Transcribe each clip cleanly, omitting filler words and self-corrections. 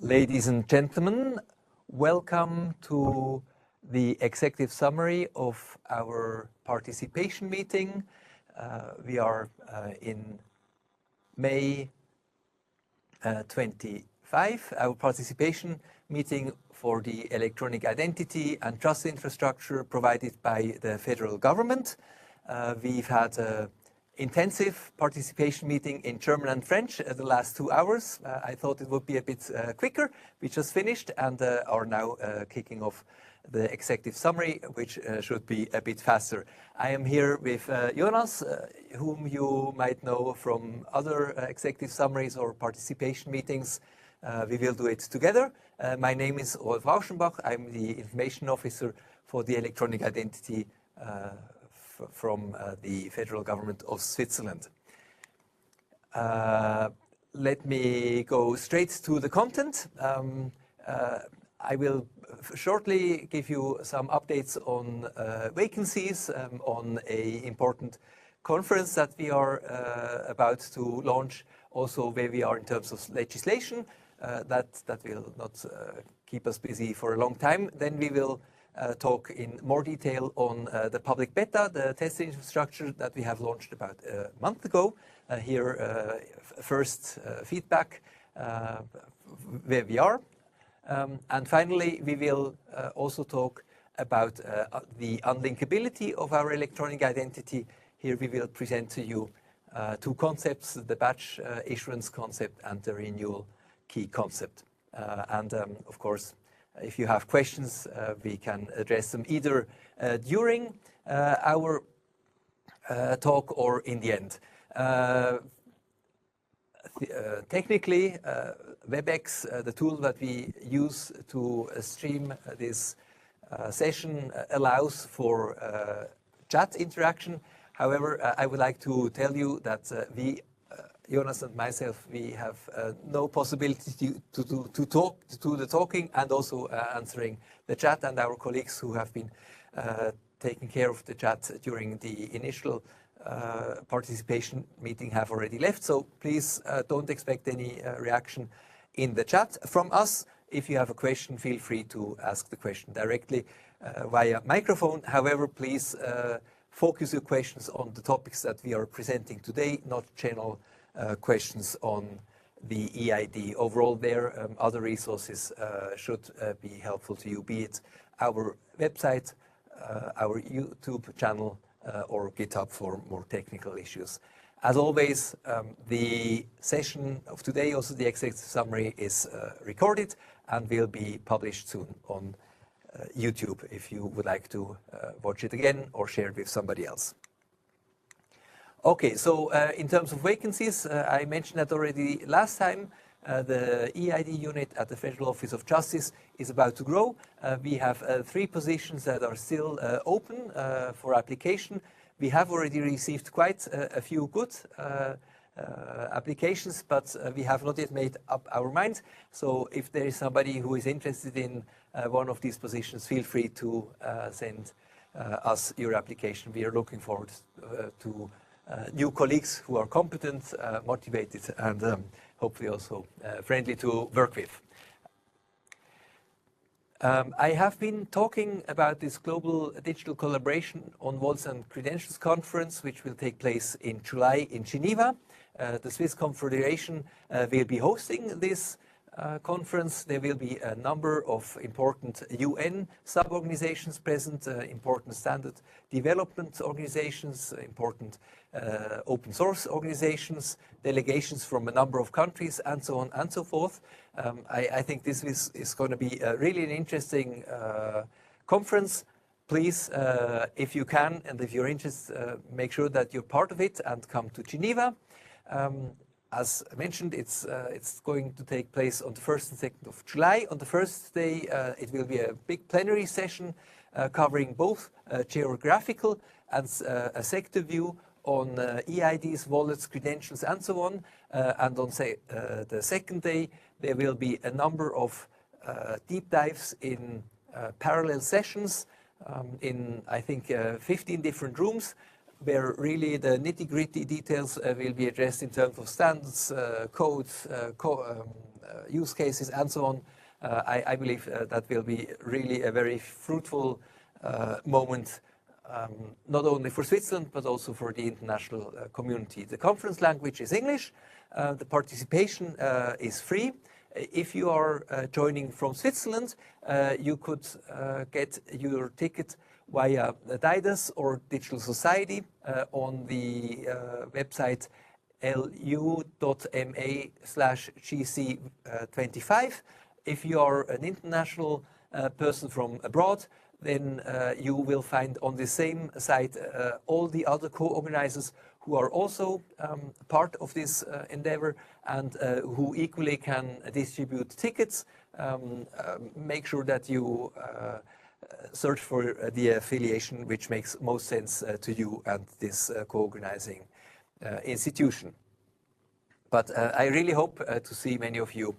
Ladies and gentlemen, welcome to the executive summary of our participation meeting. We are in May 25, our participation meeting for the electronic identity and trust infrastructure provided by the federal government. We've had an intensive participation meeting in German and French the last 2 hours. I thought it would be a bit quicker. We just finished and are now kicking off the executive summary, which should be a bit faster. I am here with Jonas, whom you might know from other executive summaries or participation meetings. We will do it together. My name is Rolf Rauschenbach. I'm the information officer for the electronic identity from the federal government of Switzerland. Let me go straight to the content. I will shortly give you some updates on vacancies, on an important conference that we are about to launch, also where we are in terms of legislation. That will not keep us busy for a long time. Then we will talk in more detail on the public beta, the test infrastructure that we have launched about a month ago. Here, first feedback where we are. And finally, we will also talk about the unlinkability of our electronic identity. Here we will present to you two concepts, the batch issuance concept and the renewal key concept. Of course, if you have questions, we can address them either during our talk or in the end. Technically, WebEx, the tool that we use to stream this session, allows for chat interaction. However, I would like to tell you that Jonas and myself, we have no possibility to talk to the talking and also answering the chat, and our colleagues who have been taking care of the chat during the initial participation meeting have already left. So please don't expect any reaction in the chat from us. If you have a question, feel free to ask the question directly via microphone. However, please focus your questions on the topics that we are presenting today, not general questions on the EID. Overall, there other resources should be helpful to you, be it our website, our YouTube channel, or GitHub for more technical issues. As always, the session of today, also the executive summary, is recorded and will be published soon on YouTube if you would like to watch it again or share it with somebody else. Okay, so in terms of vacancies, I mentioned that already last time. The EID unit at the Federal Office of Justice is about to grow. We have 3 positions that are still open for application. We have already received quite a few good applications, but we have not yet made up our mind. So if there is somebody who is interested in one of these positions, feel free to send us your application. We are looking forward to new colleagues who are competent, motivated, and hopefully also friendly to work with. I have been talking about this global digital collaboration on Vaults and Credentials conference, which will take place in July in Geneva. The Swiss Confederation will be hosting this conference. There will be a number of important UN sub-organizations present, important standard development organizations, important open source organizations, delegations from a number of countries, and so on and so forth. I think this is going to be really an interesting conference. Please, if you can and if you're interested, make sure that you're part of it and come to Geneva. As I mentioned, it's going to take place on the 1st and 2nd of July. On the first day, it will be a big plenary session covering both geographical and a sector view on EIDs, wallets, credentials, and so on. And on the second day, there will be a number of deep dives in parallel sessions in, I think, 15 different rooms. where really the nitty-gritty details will be addressed in terms of standards, codes, use cases, and so on. I believe that will be really a very fruitful moment, not only for Switzerland, but also for the international community. The conference language is English. The participation is free. If you are joining from Switzerland, you could get your ticket via the DIDAS or Digital Society on the website lu.ma/gc25. If you are an international person from abroad, then you will find on the same site all the other co-organizers who are also part of this endeavor and who equally can distribute tickets. Make sure that you search for the affiliation which makes most sense to you and this co-organizing institution. But I really hope to see many of you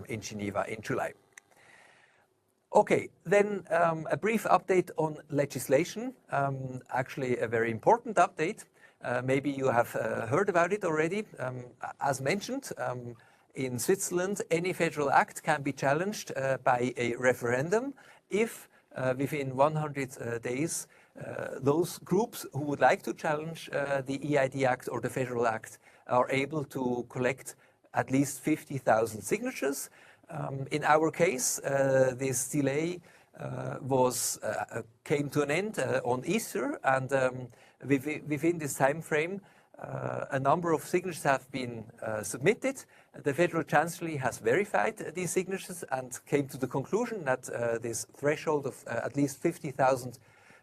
in Geneva in July. Okay, then a brief update on legislation, actually a very important update. Maybe you have heard about it already. As mentioned, in Switzerland, any federal act can be challenged by a referendum if within 100 days those groups who would like to challenge the EID Act or the Federal Act are able to collect at least 50,000 signatures. In our case, this delay came to an end on Easter, and within this time frame, a number of signatures have been submitted. The Federal Chancellery has verified these signatures and came to the conclusion that this threshold of at least 50,000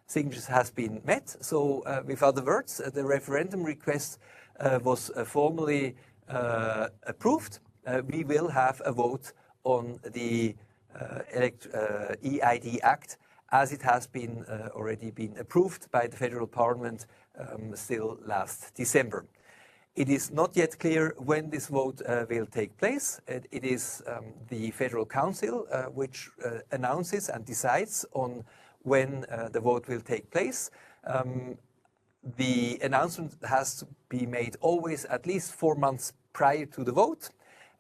signatures has been met. So, with other words, the referendum request was formally approved. We will have a vote on the EID Act, as it has been already been approved by the Federal Parliament still last December. It is not yet clear when this vote will take place. It is the Federal Council which announces and decides on when the vote will take place. The announcement has to be made always at least 4 months prior to the vote,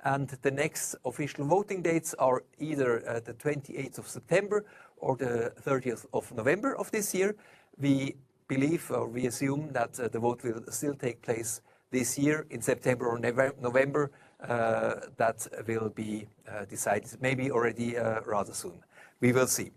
and the next official voting dates are either the 28th of September or the 30th of November of this year. We believe or we assume that the vote will still take place this year in September or November. That will be decided maybe already rather soon. We will see.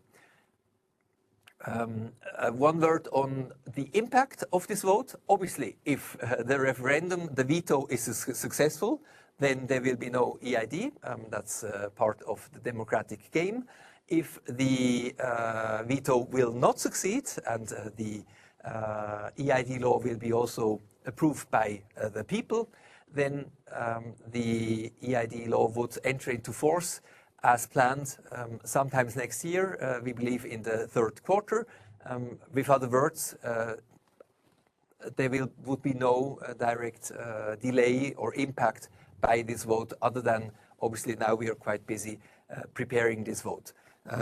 One word on the impact of this vote. Obviously, if the referendum, the veto is successful, then there will be no EID. That's part of the democratic game. If the veto will not succeed and the EID law will be also approved by the people, then the EID law would enter into force as planned sometimes next year, we believe in the third quarter. With other words, there would be no direct delay or impact by this vote, other than obviously now we are quite busy preparing this vote.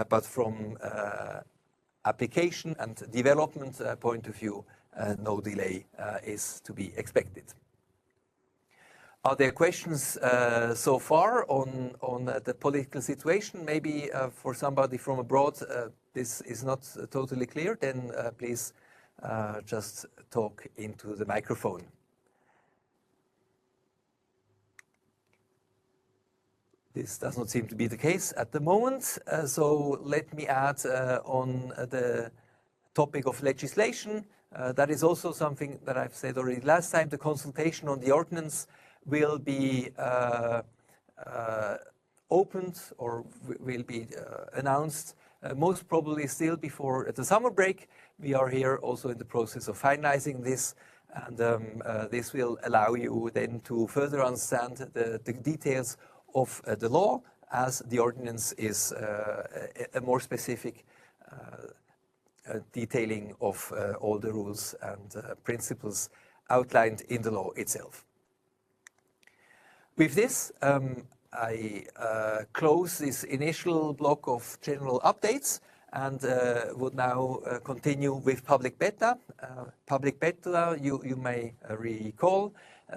But from application and development point of view, no delay is to be expected. Are there questions so far on the political situation? Maybe for somebody from abroad this is not totally clear, then please just talk into the microphone. This does not seem to be the case at the moment, so let me add on the topic of legislation. That is also something that I've said already last time. The consultation on the ordinance will be opened or will be announced most probably still before the summer break. We are here also in the process of finalizing this, and this will allow you then to further understand the details of the law, as the ordinance is a more specific detailing of all the rules and principles outlined in the law itself. With this, I close this initial block of general updates, and would now continue with public beta. Public beta, you may recall,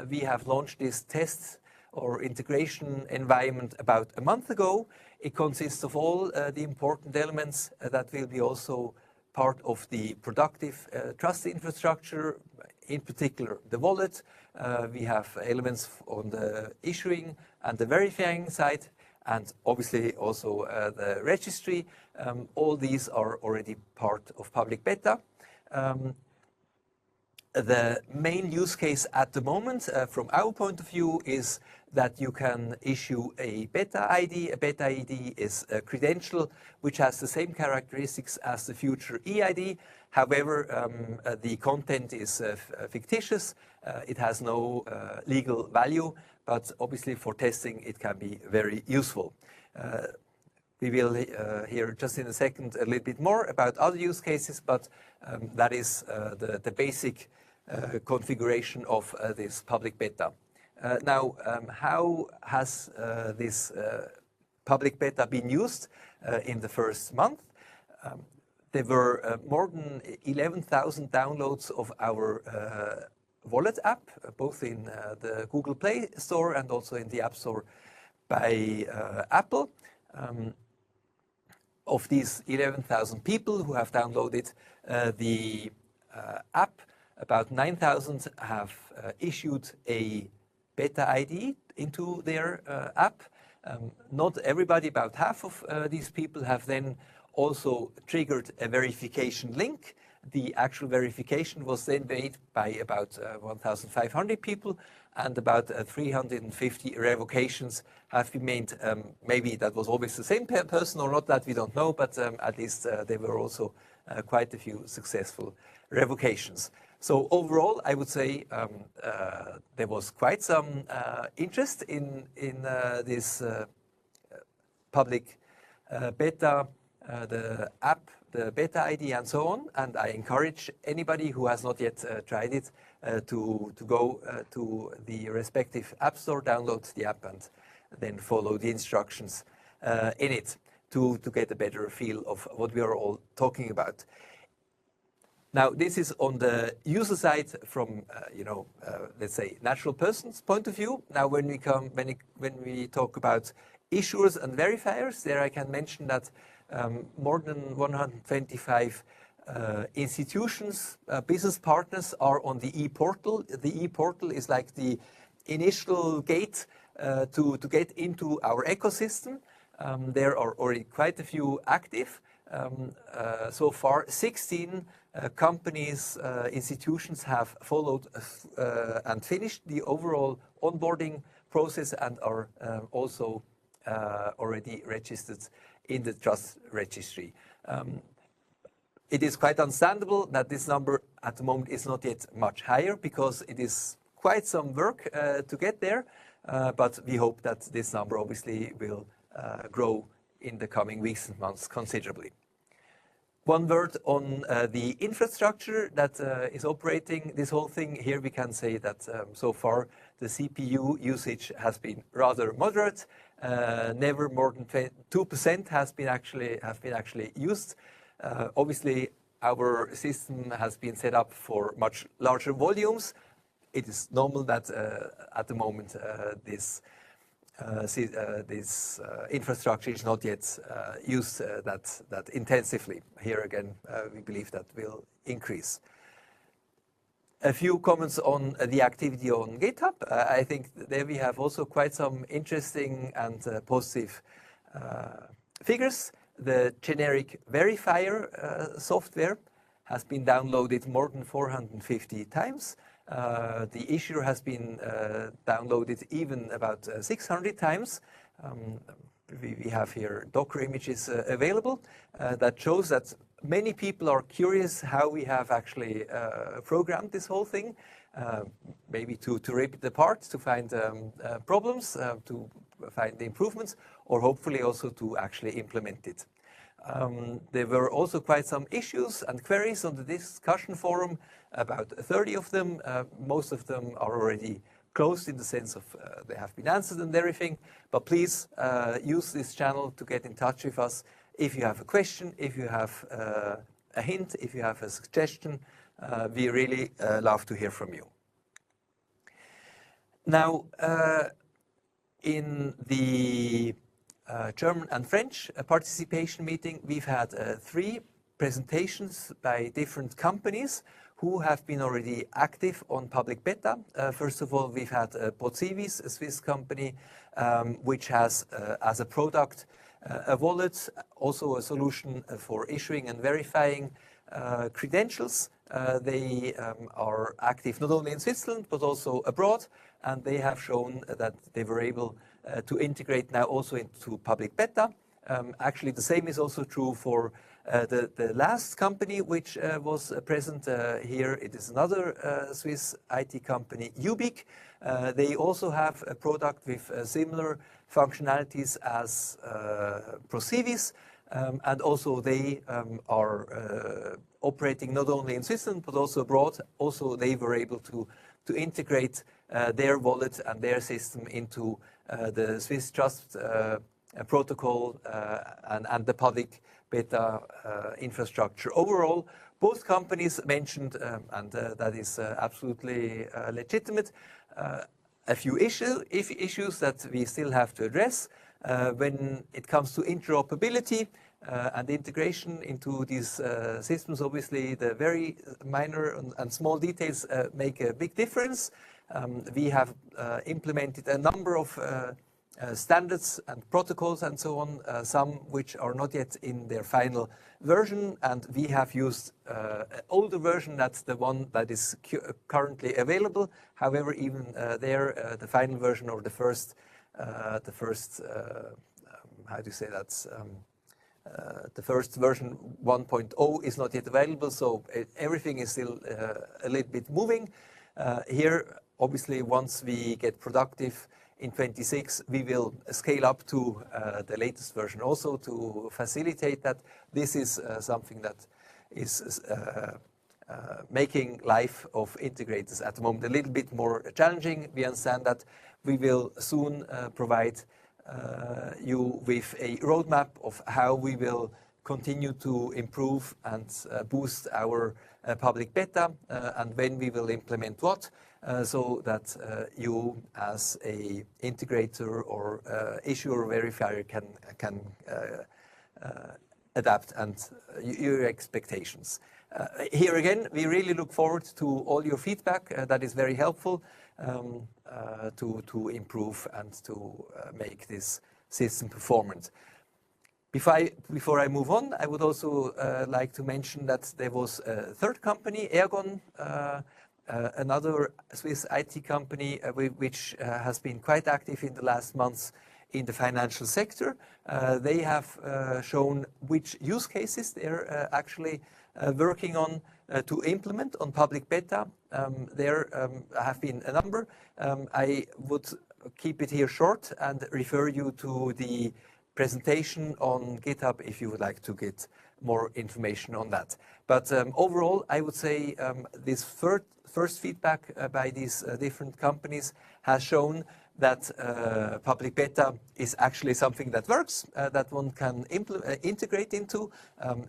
we have launched this test or integration environment about a month ago. It consists of all the important elements that will be also part of the productive trust infrastructure, in particular the wallet. We have elements on the issuing and the verifying side, and obviously also the registry. All these are already part of public beta. The main use case at the moment, from our point of view, is that you can issue a beta ID. A beta ID is a credential which has the same characteristics as the future eID. However, the content is fictitious. It has no legal value, but obviously for testing it can be very useful. We will hear just in a second a little bit more about other use cases, but that is the basic configuration of this public beta. Now, how has this public beta been used in the first month? There were more than 11,000 downloads of our wallet app, both in the Google Play Store and also in the App Store by Apple. Of these 11,000 people who have downloaded the app, about 9,000 have issued a beta ID into their app. Not everybody, about half of these people have then also triggered a verification link. The actual verification was then made by about 1,500 people, and about 350 revocations have been made. Maybe that was always the same person or not, that we don't know, but at least there were also quite a few successful revocations. So overall, I would say there was quite some interest in this public beta, the app, the beta ID and so on, and I encourage anybody who has not yet tried it to go to the respective app store, download the app and then follow the instructions in it to get a better feel of what we are all talking about. Now, this is on the user side from, let's say, natural person's point of view. Now, when we talk about issuers and verifiers, there I can mention that more than 125 institutions, business partners are on the e-portal. The e-portal is like the initial gate to get into our ecosystem. There are already quite a few active. So far, 16 companies, institutions have followed and finished the overall onboarding process and are also already registered in the trust registry. It is quite understandable that this number at the moment is not yet much higher, because it is quite some work to get there, but we hope that this number obviously will grow in the coming weeks and months considerably. One word on the infrastructure that is operating this whole thing. Here we can say that so far the CPU usage has been rather moderate. Never more than 2% have been actually used. Obviously, our system has been set up for much larger volumes. It is normal that at the moment this infrastructure is not yet used that intensively. Here again, we believe that will increase. A few comments on the activity on GitHub. I think there we have also quite some interesting and positive figures. The generic verifier software has been downloaded more than 450 times. The issuer has been downloaded even about 600 times. We have here Docker images available that shows that many people are curious how we have actually programmed this whole thing, maybe to rip it apart, to find problems, to find the improvements, or hopefully also to actually implement it. There were also quite some issues and queries on the discussion forum, about 30 of them. Most of them are already closed in the sense of they have been answered and everything, but please use this channel to get in touch with us If you have a question, if you have a hint, if you have a suggestion, we really love to hear from you. Now, in the German and French participation meeting, we've had 3 presentations by different companies who have been already active on public beta. First of all, we've had Procivis, a Swiss company, which has as a product a wallet, also a solution for issuing and verifying credentials. They are active not only in Switzerland but also abroad, and they have shown that they were able to integrate now also into public beta. Actually, the same is also true for the last company which was present here. It is another Swiss IT company, Ubiq. They also have a product with similar functionalities as Procivis, and also they are operating not only in Switzerland but also abroad. Also, they were able to integrate their wallet and their system into the Swiss Trust protocol and the public beta infrastructure. Overall, both companies mentioned, and that is absolutely legitimate, a few issues that we still have to address when it comes to interoperability and integration into these systems. Obviously, the very minor and small details make a big difference. We have implemented a number of standards and protocols and so on, some which are not yet in their final version, and we have used an older version. That's the one that is currently available. However, even there, the final version or the first how do you say that? The first version 1.0 is not yet available, so everything is still a little bit moving. Here, obviously, once we get productive in 26, we will scale up to the latest version also to facilitate that. This is something that is making life of integrators at the moment a little bit more challenging. We understand that. We will soon provide you with a roadmap of how we will continue to improve and boost our public beta, and when we will implement what, so that you as a integrator or issuer verifier can adapt and your expectations. Here again, we really look forward to all your feedback. That is very helpful to improve and to make this system performant. Before I move on, I would also like to mention that there was a third company, Ergon, another Swiss IT company which has been quite active in the last months in the financial sector. They have shown which use cases they're actually working on to implement on public beta. There have been a number. I would keep it here short and refer you to the presentation on GitHub if you would like to get more information on that. But overall, I would say this first feedback by these different companies has shown that public beta is actually something that works, that one can integrate into.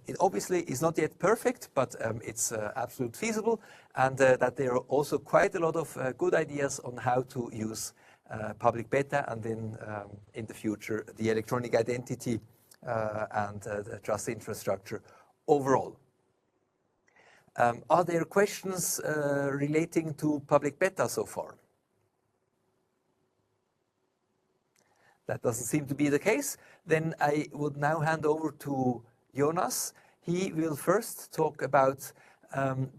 It obviously is not yet perfect, but it's absolutely feasible, and that there are also quite a lot of good ideas on how to use public beta, and then in the future the electronic identity and the trust infrastructure overall. Are there questions relating to public beta so far? That doesn't seem to be the case. Then I would now hand over to Jonas. He will first talk about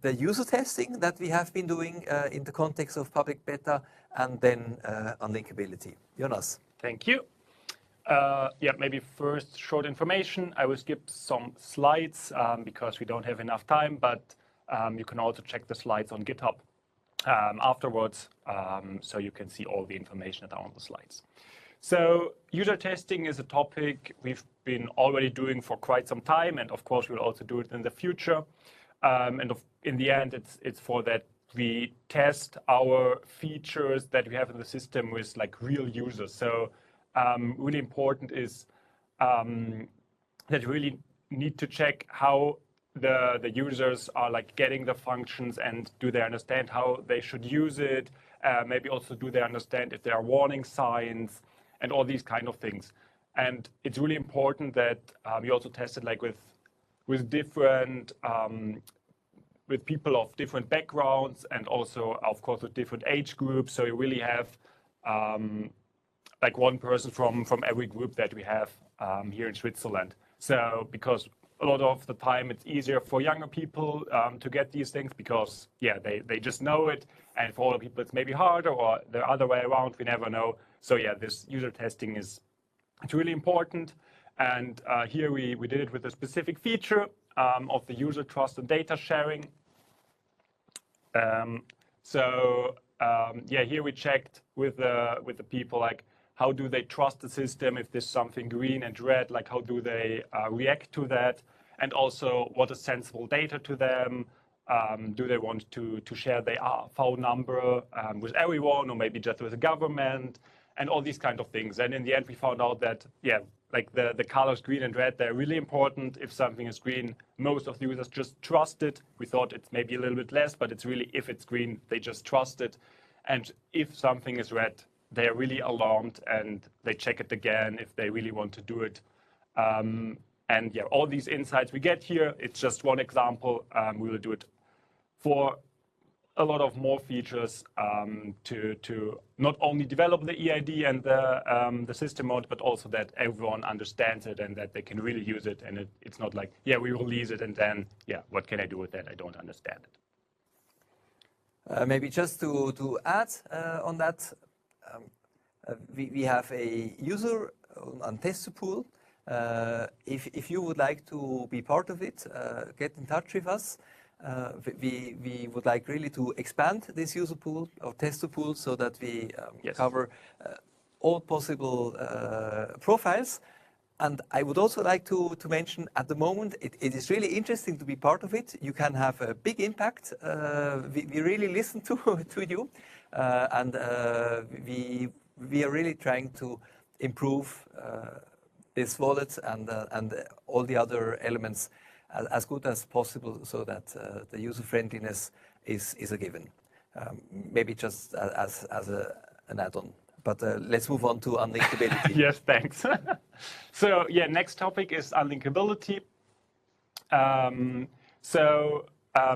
the user testing that we have been doing in the context of public beta, and then on linkability. Jonas. Thank you. Yeah, maybe first short information. I will skip some slides because we don't have enough time, but you can also check the slides on GitHub afterwards, so you can see all the information that are on the slides. So user testing is a topic we've been already doing for quite some time, and of course we'll also do it in the future. In the end, it's for that we test our features that we have in the system with like real users. So really important is that really need to check how the users are like getting the functions, and do they understand how they should use it? Maybe also do they understand if there are warning signs and all these kind of things. And it's really important that we also tested like with different with people of different backgrounds, and also of course with different age groups. So you really have like one person from every group that we have here in Switzerland. So because a lot of the time it's easier for younger people to get these things, because yeah, they just know it, and for older people it's maybe harder, or the other way around, we never know. So yeah, this user testing it's really important. And here we did it with a specific feature of the user trust and data sharing. Yeah, here we checked with the people, like how do they trust the system if there's something green and red, like how do they react to that, and also what is sensible data to them. Do they want to share their phone number with everyone, or maybe just with the government, and all these kind of things. And in the end, we found out that, yeah, like the colors green and red, they're really important. If something is green, most of the users just trust it. We thought it's maybe a little bit less, but it's really, if it's green, they just trust it. And if something is red, they're really alarmed and they check it again if they really want to do it. And yeah, all these insights we get here, it's just one example. We will do it for a lot of more features to not only develop the EID and the system mode, but also that everyone understands it and that they can really use it. And it's not like, yeah, we release it and then, yeah, what can I do with that? I don't understand it. Maybe just to add on that, we have a user on tester pool. If you would like to be part of it, get in touch with us. We would like really to expand this user pool or tester pool so that we cover all possible profiles. And I would also like to mention, at the moment, it is really interesting to be part of it. You can have a big impact. We really listen to you, and we are really trying to improve this wallet and all the other elements as good as possible, so that the user friendliness is a given. Maybe just as an add-on. But let's move on to unlinkability. Yes, thanks. So yeah, next topic is unlinkability.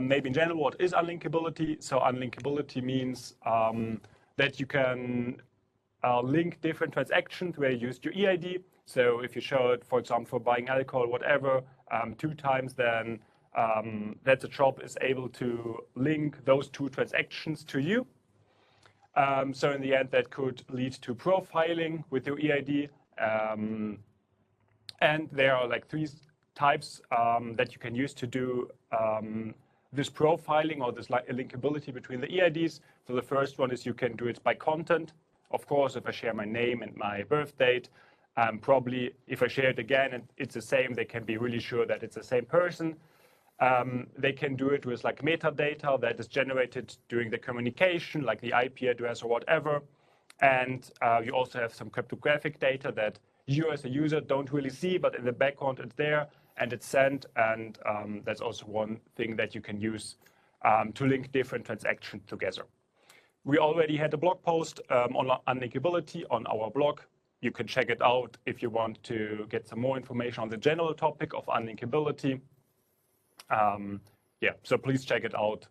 Maybe in general, what is unlinkability? So unlinkability means that you can link different transactions where you used your EID. So if you show it, for example, for buying alcohol, whatever, 2 times, then that the shop is able to link those 2 transactions to you. So in the end, that could lead to profiling with your EID. And there are like 3 types that you can use to do this profiling, or this linkability between the EIDs. So the first one is you can do it by content. Of course, if I share my name and my birth date, probably if I share it again and it's the same, they can be really sure that it's the same person. They can do it with like metadata that is generated during the communication, like the IP address or whatever. And you also have some cryptographic data that you as a user don't really see, but in the background it's there and it's sent. And that's also one thing that you can use to link different transactions together. We already had a blog post on unlinkability on our blog. You can check it out if you want to get some more information on the general topic of unlinkability. Yeah, so please check it out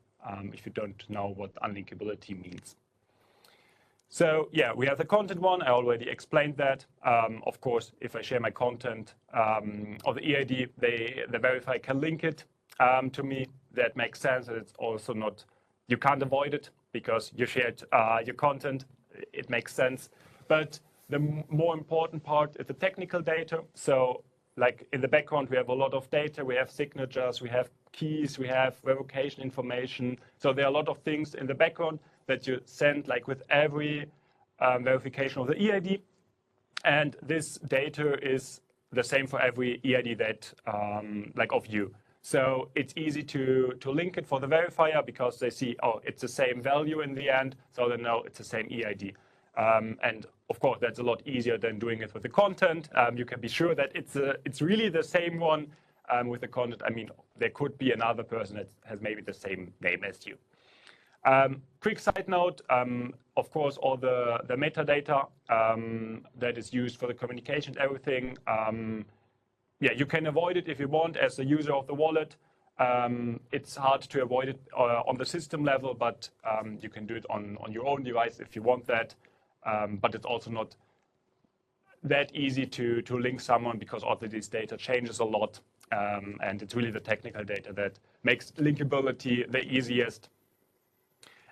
if you don't know what unlinkability means. So yeah, we have the content one. I already explained that. Of course, if I share my content of the EID, the verifier can link it to me. That makes sense. And it's also not, you can't avoid it because you shared your content. It makes sense. But the more important part is the technical data. So like in the background, we have a lot of data. We have signatures, we have keys, we have verification information. So there are a lot of things in the background that you send like with every verification of the EID. And this data is the same for every EID that like of you. So it's easy to link it for the verifier because they see, oh, it's the same value in the end. So they know it's the same EID. And of course, that's a lot easier than doing it with the content. You can be sure that it's really the same one with the content. I mean, there could be another person that has maybe the same name as you. Quick side note, of course, all the metadata that is used for the communication, everything, yeah, you can avoid it if you want as a user of the wallet. It's hard to avoid it on the system level, but you can do it on your own device if you want that. But it's also not that easy to link someone because all of this data changes a lot. And it's really the technical data that makes linkability the easiest.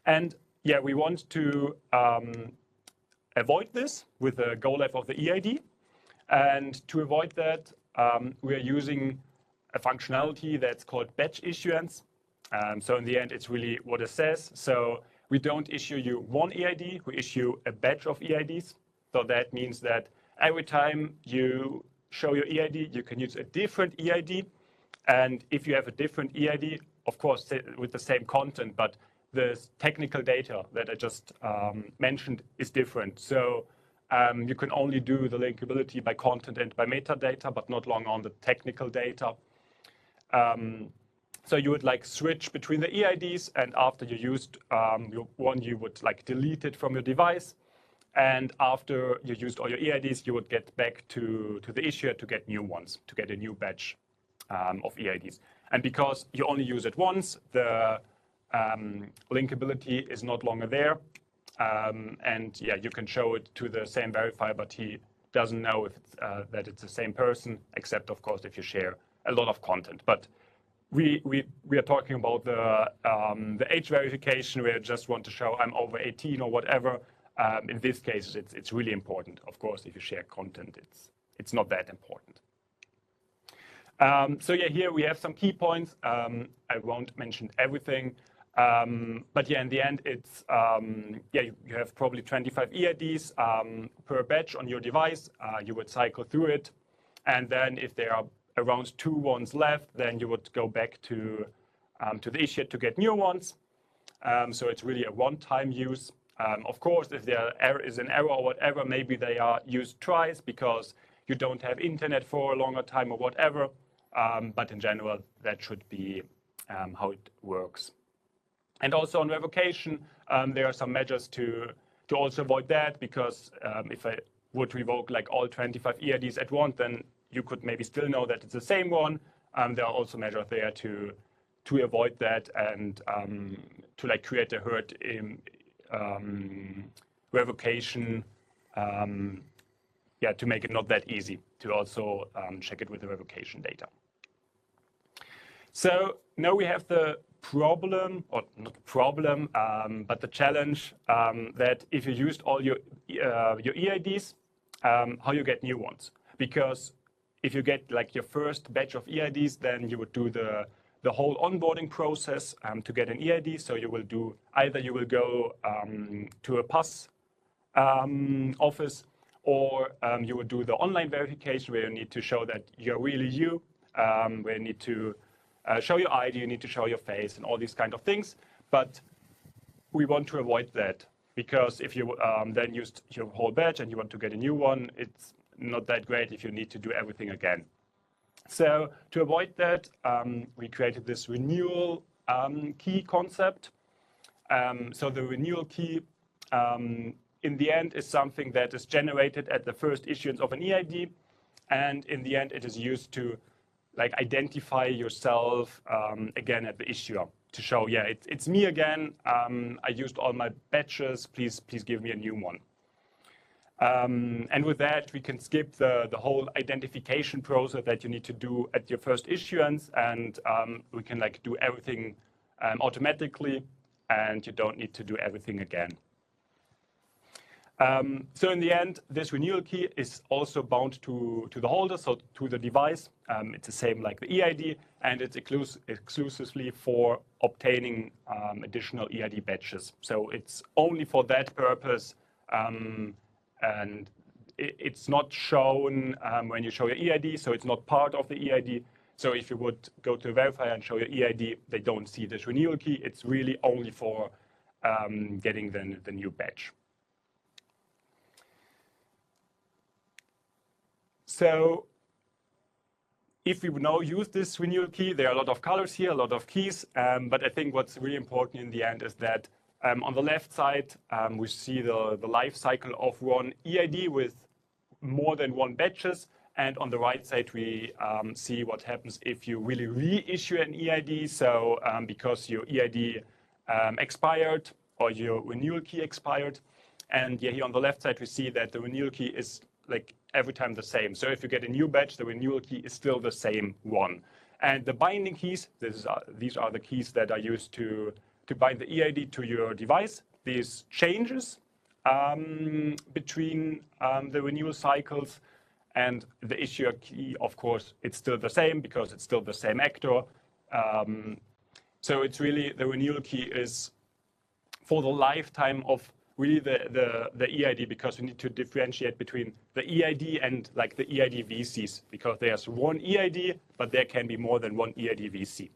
And yeah, we want to avoid this with the goal of the EID. And to avoid that, we are using a functionality that's called batch issuance. So in the end, it's really what it says. So we don't issue you one EID, we issue a batch of EIDs. So that means that every time you show your EID, you can use a different EID. And if you have a different EID, of course, with the same content, but the technical data that I just mentioned is different. So you can only do the linkability by content and by metadata, but not long on the technical data. So you would like switch between the EIDs, and after you used one, you would like delete it from your device. And after you used all your EIDs, you would get back to the issuer to get new ones, to get a new batch of EIDs. And because you only use it once, the linkability is not longer there. And yeah, you can show it to the same verifier, but he doesn't know if it's, that it's the same person, except of course if you share a lot of content. But we are talking about the age verification where you just want to show I'm over 18 or whatever. In this case, it's really important. Of course, if you share content, it's not that important. So yeah, here we have some key points. I won't mention everything. But yeah, in the end, it's yeah, you have probably 25 EIDs per batch on your device. You would cycle through it, and then if there are around 2 ones left, then you would go back to the issuer to get new ones. So it's really a one-time use. Of course, if there is an error or whatever, maybe they are used twice because you don't have internet for a longer time or whatever. But in general, that should be how it works. And also on revocation, there are some measures to also avoid that, because if I would revoke like all 25 EIDs at once, then you could maybe still know that it's the same one. There are also measures there to avoid that and to like create a herd revocation. Yeah, to make it not that easy to also check it with the revocation data. So now we have the problem, or not the problem, but the challenge that if you used all your EIDs, how you get new ones. Because if you get like your first batch of EIDs, then you would do the whole onboarding process to get an EID. So you will do, either you will go to a PAS office, or you would do the online verification where you need to show that you're really you, where you need to show your ID, you need to show your face and all these kind of things. But we want to avoid that, because if you then used your whole batch and you want to get a new one, it's not that great if you need to do everything again. So to avoid that, we created this renewal key concept. So the renewal key in the end is something that is generated at the first issuance of an EID, and in the end it is used to like identify yourself again at the issuer, to show, yeah, it's me again. I used all my batches. Please give me a new one. And with that, we can skip the whole identification process that you need to do at your first issuance, and we can like do everything automatically, and you don't need to do everything again. So in the end, this renewal key is also bound to the holder, so to the device. It's the same like the EID, and it's exclusively for obtaining additional EID batches. So it's only for that purpose, and it's not shown when you show your EID, so it's not part of the EID. So if you would go to a verifier and show your EID, they don't see this renewal key. It's really only for getting the new batch. So if we now use this renewal key, there are a lot of colors here, a lot of keys, but I think what's really important in the end is that on the left side, we see the life cycle of one EID with more than one batches, and on the right side, we see what happens if you really reissue an EID. So because your EID expired or your renewal key expired, and yeah, here on the left side, we see that the renewal key is like every time the same. So if you get a new batch, the renewal key is still the same one. And the binding keys, these are the keys that are used to bind the EID to your device. These changes between the renewal cycles, and the issuer key, of course, it's still the same because it's still the same actor. So it's really, the renewal key is for the lifetime of really the EID, because we need to differentiate between the EID and like the EID VCs, because there's one EID, but there can be more than one EID VC.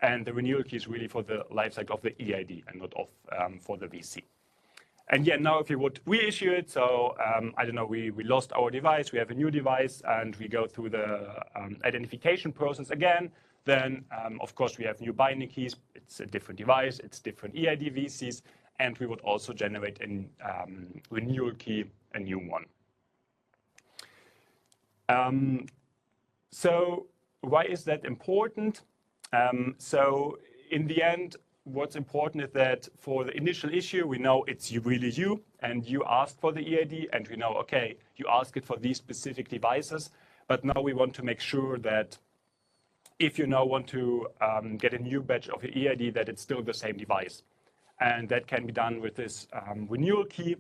And the renewal key is really for the lifecycle of the EID and not for the VC. And yeah, now if you would reissue it, so I don't know, we lost our device, we have a new device, and we go through the identification process again, then of course we have new binding keys, it's a different device, it's different EID VCs, and we would also generate a renewal key, a new one. So why is that important? So in the end, what's important is that for the initial issue, we know it's really you, and you asked for the EID, and we know, okay, you ask it for these specific devices, but now we want to make sure that if you now want to get a new batch of your EID, that it's still the same device. And that can be done with this renewal key.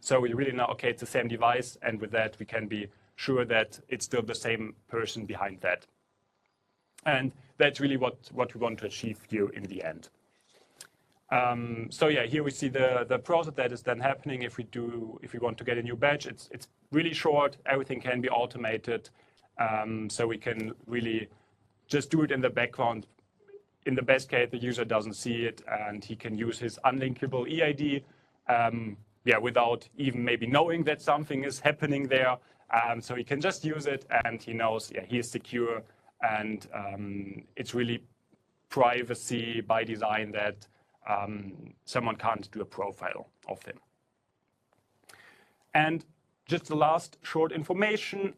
So we really know, okay, it's the same device, and with that, we can be sure that it's still the same person behind that. And that's really what we want to achieve here in the end. So yeah, here we see the process that is then happening if we want to get a new batch. It's really short. Everything can be automated. So we can really just do it in the background. In the best case, the user doesn't see it, and he can use his unlinkable EID without even maybe knowing that something is happening there. So he can just use it, and he knows he is secure. And it's really privacy by design that someone can't do a profile of him. And just the last short information,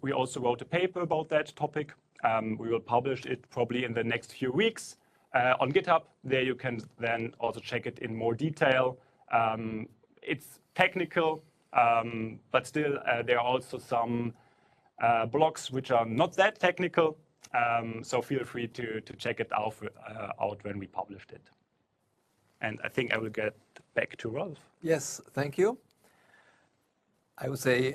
we also wrote a paper about that topic. We will publish it probably in the next few weeks on GitHub. There you can then also check it in more detail. It's technical, but still there are also some blogs which are not that technical, so feel free to check it out when we published it. And I think I will get back to Rolf. Yes, thank you. I would say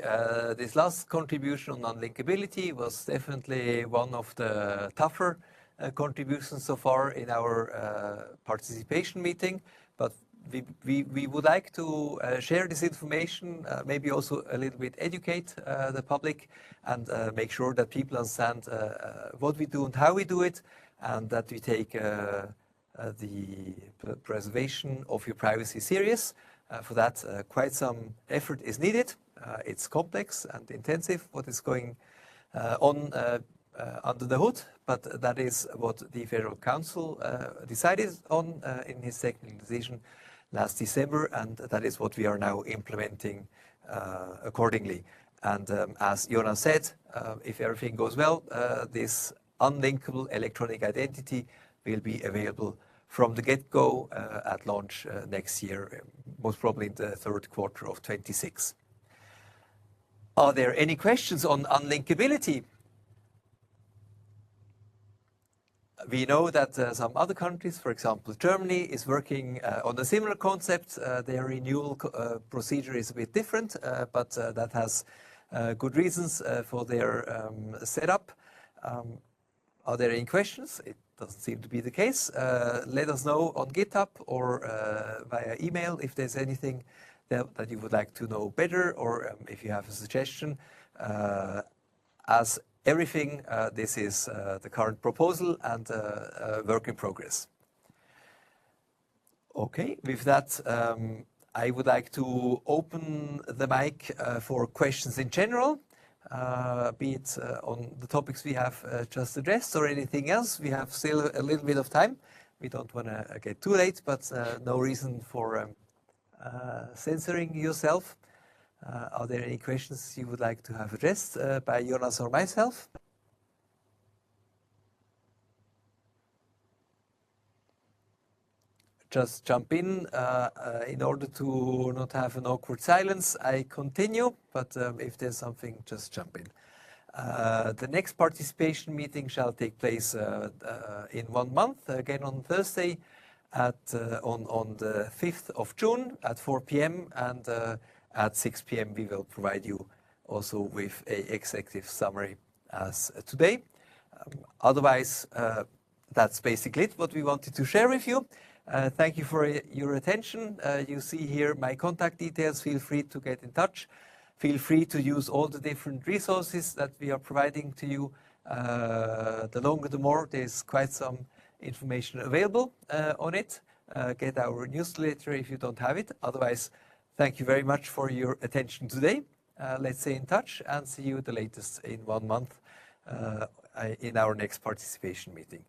this last contribution on unlinkability was definitely one of the tougher contributions so far in our participation meeting, but we would like to share this information, maybe also a little bit educate the public, and make sure that people understand what we do and how we do it, and that we take the preservation of your privacy serious. For that, quite some effort is needed. It's complex and intensive what is going on under the hood, but that is what the Federal Council decided on in his technical decision last December, and that is what we are now implementing accordingly. And as Jonas said, if everything goes well, this unlinkable electronic identity will be available from the get-go at launch next year, most probably in the third quarter of 26. Are there any questions on unlinkability? We know that some other countries, for example, Germany, is working on a similar concept. Their renewal procedure is a bit different, but that has good reasons for their setup. Are there any questions? It doesn't seem to be the case. Let us know on GitHub or via email if there's anything that you would like to know better, or if you have a suggestion. As everything, this is the current proposal and work in progress. Okay, with that, I would like to open the mic for questions in general, be it on the topics we have just addressed or anything else. We have still a little bit of time. We don't want to get too late, but no reason for censoring yourself. Are there any questions you would like to have addressed by Jonas or myself? Just jump in. In order to not have an awkward silence, I continue, but if there's something, just jump in. The next participation meeting shall take place in 1 month, again on Thursday, on the 5th of June at 4 p.m. and at 6 p.m. we will provide you also with an executive summary as today. Otherwise, that's basically it, what we wanted to share with you. Thank you for your attention. You see here my contact details. Feel free to get in touch. Feel free to use all the different resources that we are providing to you. The longer the more, there's quite some information available on it. Get our newsletter if you don't have it. Otherwise, thank you very much for your attention today. Let's stay in touch and see you the latest in 1 month in our next participation meeting.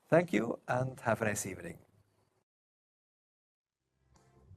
Thank you and have a nice evening.